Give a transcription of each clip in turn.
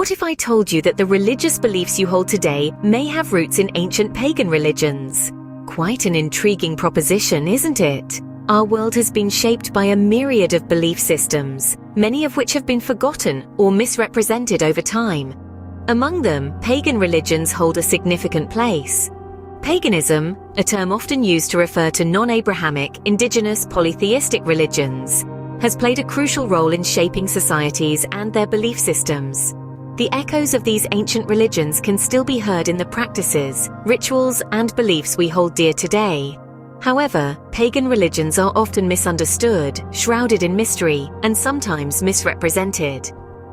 What if I told you that the religious beliefs you hold today may have roots in ancient pagan religions? Quite an intriguing proposition, isn't it? Our world has been shaped by a myriad of belief systems, many of which have been forgotten or misrepresented over time. Among them, pagan religions hold a significant place. Paganism, a term often used to refer to non-Abrahamic, indigenous, polytheistic religions, has played a crucial role in shaping societies and their belief systems. The echoes of these ancient religions can still be heard in the practices, rituals, and beliefs we hold dear today. However, pagan religions are often misunderstood, shrouded in mystery, and sometimes misrepresented.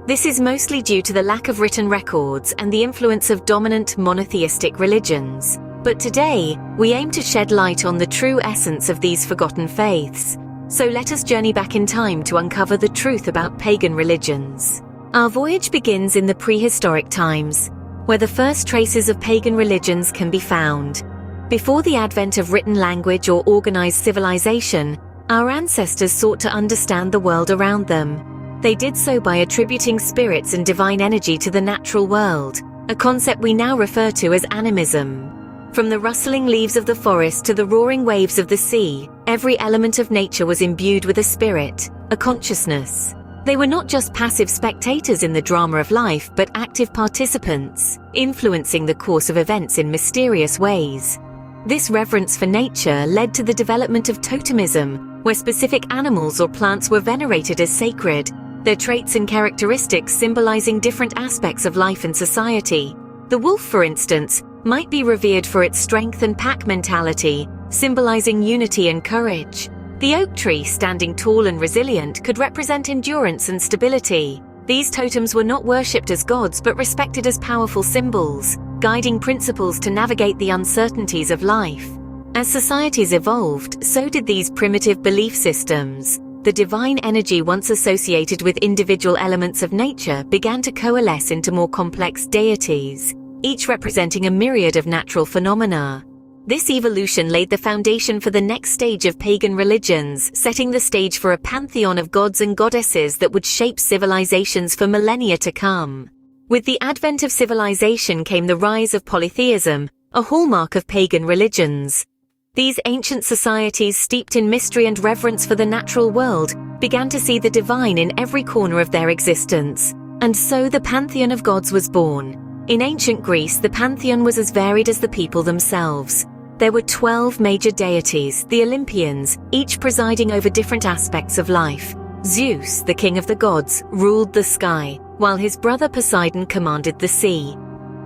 This is mostly due to the lack of written records and the influence of dominant monotheistic religions. But today, we aim to shed light on the true essence of these forgotten faiths. So let us journey back in time to uncover the truth about pagan religions. Our voyage begins in the prehistoric times, where the first traces of pagan religions can be found. Before the advent of written language or organized civilization, our ancestors sought to understand the world around them. They did so by attributing spirits and divine energy to the natural world, a concept we now refer to as animism. From the rustling leaves of the forest to the roaring waves of the sea, every element of nature was imbued with a spirit, a consciousness. They were not just passive spectators in the drama of life, but active participants, influencing the course of events in mysterious ways. This reverence for nature led to the development of totemism, where specific animals or plants were venerated as sacred, their traits and characteristics symbolizing different aspects of life and society. The wolf, for instance, might be revered for its strength and pack mentality, symbolizing unity and courage. The oak tree, standing tall and resilient, could represent endurance and stability. These totems were not worshipped as gods but respected as powerful symbols, guiding principles to navigate the uncertainties of life. As societies evolved, so did these primitive belief systems. The divine energy once associated with individual elements of nature began to coalesce into more complex deities, each representing a myriad of natural phenomena. This evolution laid the foundation for the next stage of pagan religions, setting the stage for a pantheon of gods and goddesses that would shape civilizations for millennia to come. With the advent of civilization came the rise of polytheism, a hallmark of pagan religions. These ancient societies, steeped in mystery and reverence for the natural world, began to see the divine in every corner of their existence. And so the pantheon of gods was born. In ancient Greece, the pantheon was as varied as the people themselves. There were 12 major deities, the Olympians, each presiding over different aspects of life. Zeus, the king of the gods, ruled the sky, while his brother Poseidon commanded the sea.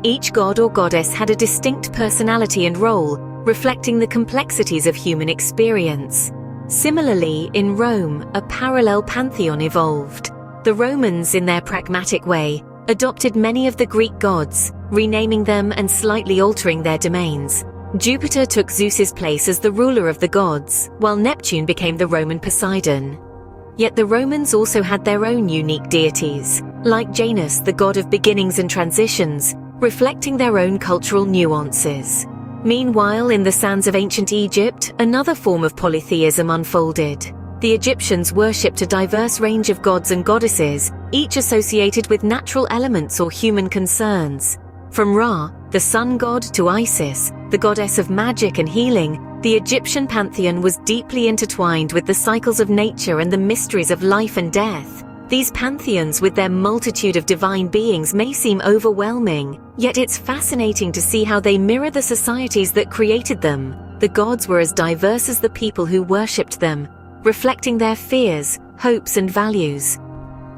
Each god or goddess had a distinct personality and role, reflecting the complexities of human experience. Similarly, in Rome, a parallel pantheon evolved. The Romans, in their pragmatic way, adopted many of the Greek gods, renaming them and slightly altering their domains. Jupiter took Zeus's place as the ruler of the gods, while Neptune became the Roman Poseidon. Yet the Romans also had their own unique deities, like Janus, the god of beginnings and transitions, reflecting their own cultural nuances. Meanwhile, in the sands of ancient Egypt, another form of polytheism unfolded. The Egyptians worshipped a diverse range of gods and goddesses, each associated with natural elements or human concerns. From Ra, the sun god, to Isis, the goddess of magic and healing, the Egyptian pantheon was deeply intertwined with the cycles of nature and the mysteries of life and death. These pantheons, with their multitude of divine beings, may seem overwhelming, yet it's fascinating to see how they mirror the societies that created them. The gods were as diverse as the people who worshipped them, reflecting their fears, hopes, and values.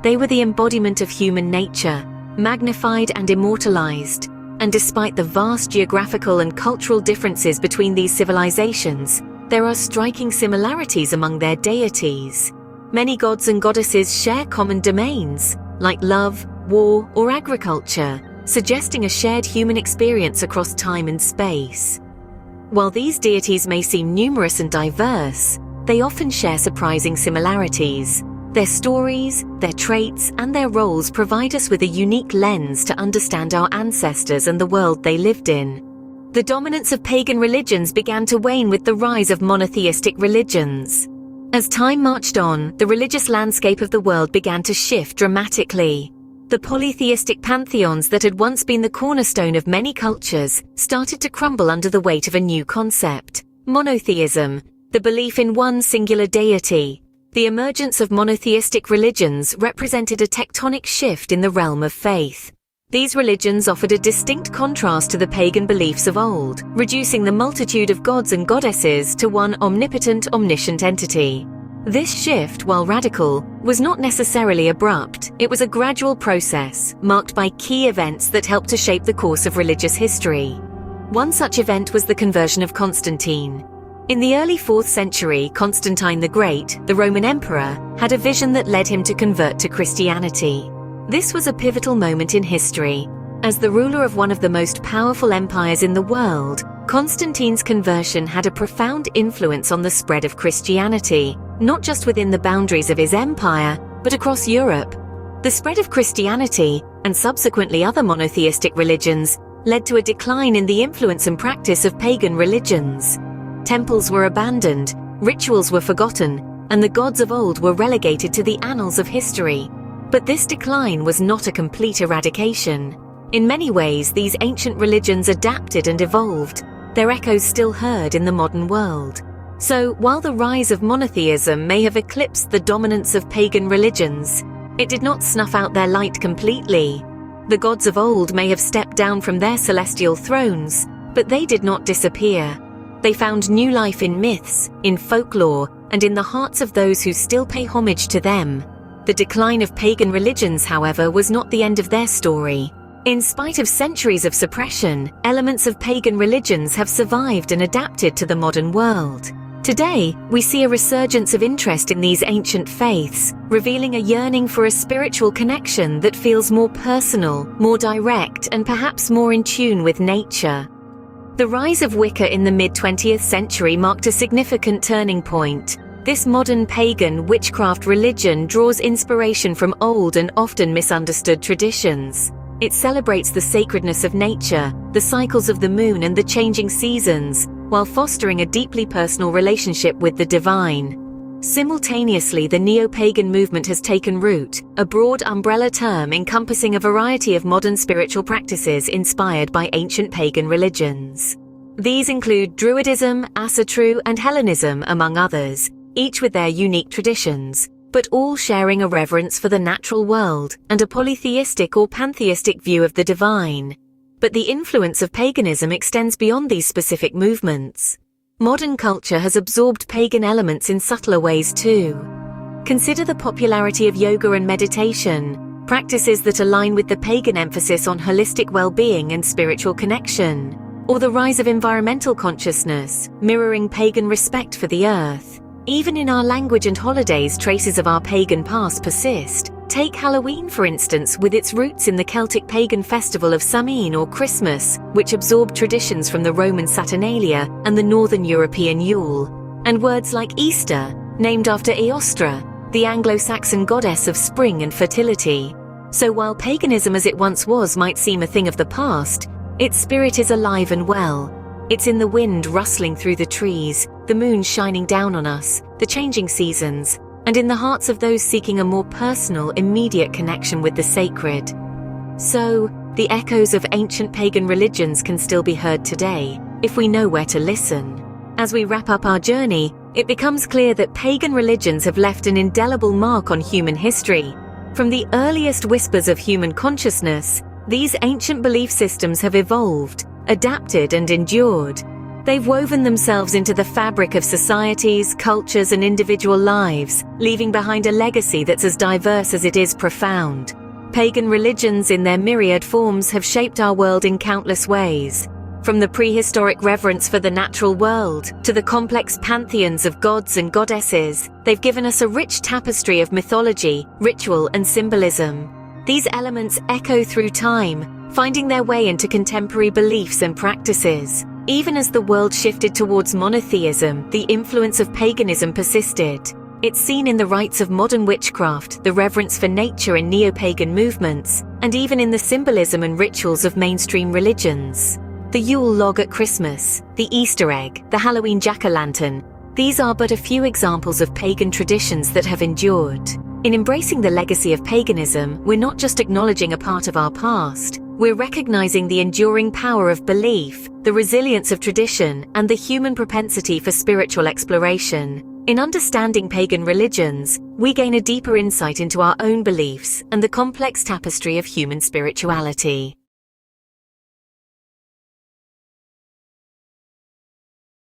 They were the embodiment of human nature, magnified and immortalized. And despite the vast geographical and cultural differences between these civilizations, there are striking similarities among their deities. Many gods and goddesses share common domains, like love, war, or agriculture, suggesting a shared human experience across time and space. While these deities may seem numerous and diverse, they often share surprising similarities. Their stories, their traits, and their roles provide us with a unique lens to understand our ancestors and the world they lived in. The dominance of pagan religions began to wane with the rise of monotheistic religions. As time marched on, the religious landscape of the world began to shift dramatically. The polytheistic pantheons that had once been the cornerstone of many cultures started to crumble under the weight of a new concept: monotheism, the belief in one singular deity. The emergence of monotheistic religions represented a tectonic shift in the realm of faith. These religions offered a distinct contrast to the pagan beliefs of old, reducing the multitude of gods and goddesses to one omnipotent, omniscient entity. This shift, while radical, was not necessarily abrupt. It was a gradual process, marked by key events that helped to shape the course of religious history. One such event was the conversion of Constantine. In the early 4th century, Constantine the Great, the Roman emperor, had a vision that led him to convert to Christianity. This was a pivotal moment in history. As the ruler of one of the most powerful empires in the world, Constantine's conversion had a profound influence on the spread of Christianity, not just within the boundaries of his empire, but across Europe. The spread of Christianity, and subsequently other monotheistic religions, led to a decline in the influence and practice of pagan religions. Temples were abandoned, rituals were forgotten, and the gods of old were relegated to the annals of history. But this decline was not a complete eradication. In many ways, these ancient religions adapted and evolved, their echoes still heard in the modern world. So, while the rise of monotheism may have eclipsed the dominance of pagan religions, it did not snuff out their light completely. The gods of old may have stepped down from their celestial thrones, but they did not disappear. They found new life in myths, in folklore, and in the hearts of those who still pay homage to them. The decline of pagan religions, however, was not the end of their story. In spite of centuries of suppression, elements of pagan religions have survived and adapted to the modern world. Today, we see a resurgence of interest in these ancient faiths, revealing a yearning for a spiritual connection that feels more personal, more direct, and perhaps more in tune with nature. The rise of Wicca in the mid-20th century marked a significant turning point. This modern pagan witchcraft religion draws inspiration from old and often misunderstood traditions. It celebrates the sacredness of nature, the cycles of the moon and the changing seasons, while fostering a deeply personal relationship with the divine. Simultaneously, the neo-pagan movement has taken root, a broad umbrella term encompassing a variety of modern spiritual practices inspired by ancient pagan religions. These include Druidism, Asatru, and Hellenism, among others, each with their unique traditions, but all sharing a reverence for the natural world and a polytheistic or pantheistic view of the divine. But the influence of paganism extends beyond these specific movements. Modern culture has absorbed pagan elements in subtler ways too. Consider the popularity of yoga and meditation, practices that align with the pagan emphasis on holistic well-being and spiritual connection, or the rise of environmental consciousness, mirroring pagan respect for the earth. Even in our language and holidays, traces of our pagan past persist. Take Halloween, for instance, with its roots in the Celtic pagan festival of Samhain or Christmas, which absorbed traditions from the Roman Saturnalia and the Northern European Yule. And words like Easter, named after Eostra, the Anglo-Saxon goddess of spring and fertility. So while paganism as it once was might seem a thing of the past, its spirit is alive and well. It's in the wind rustling through the trees, the moon shining down on us, the changing seasons, and in the hearts of those seeking a more personal, immediate connection with the sacred. So, the echoes of ancient pagan religions can still be heard today, if we know where to listen. As we wrap up our journey, it becomes clear that pagan religions have left an indelible mark on human history. From the earliest whispers of human consciousness, these ancient belief systems have evolved, adapted, and endured. They've woven themselves into the fabric of societies, cultures, and individual lives, leaving behind a legacy that's as diverse as it is profound. Pagan religions in their myriad forms have shaped our world in countless ways. From the prehistoric reverence for the natural world to the complex pantheons of gods and goddesses, they've given us a rich tapestry of mythology, ritual, and symbolism. These elements echo through time, finding their way into contemporary beliefs and practices. Even as the world shifted towards monotheism, the influence of paganism persisted. It's seen in the rites of modern witchcraft, the reverence for nature in neo-pagan movements, and even in the symbolism and rituals of mainstream religions. The Yule log at Christmas, the Easter egg, the Halloween jack-o'-lantern, these are but a few examples of pagan traditions that have endured. In embracing the legacy of paganism, we're not just acknowledging a part of our past, we're recognizing the enduring power of belief, the resilience of tradition, and the human propensity for spiritual exploration. In understanding pagan religions, we gain a deeper insight into our own beliefs and the complex tapestry of human spirituality.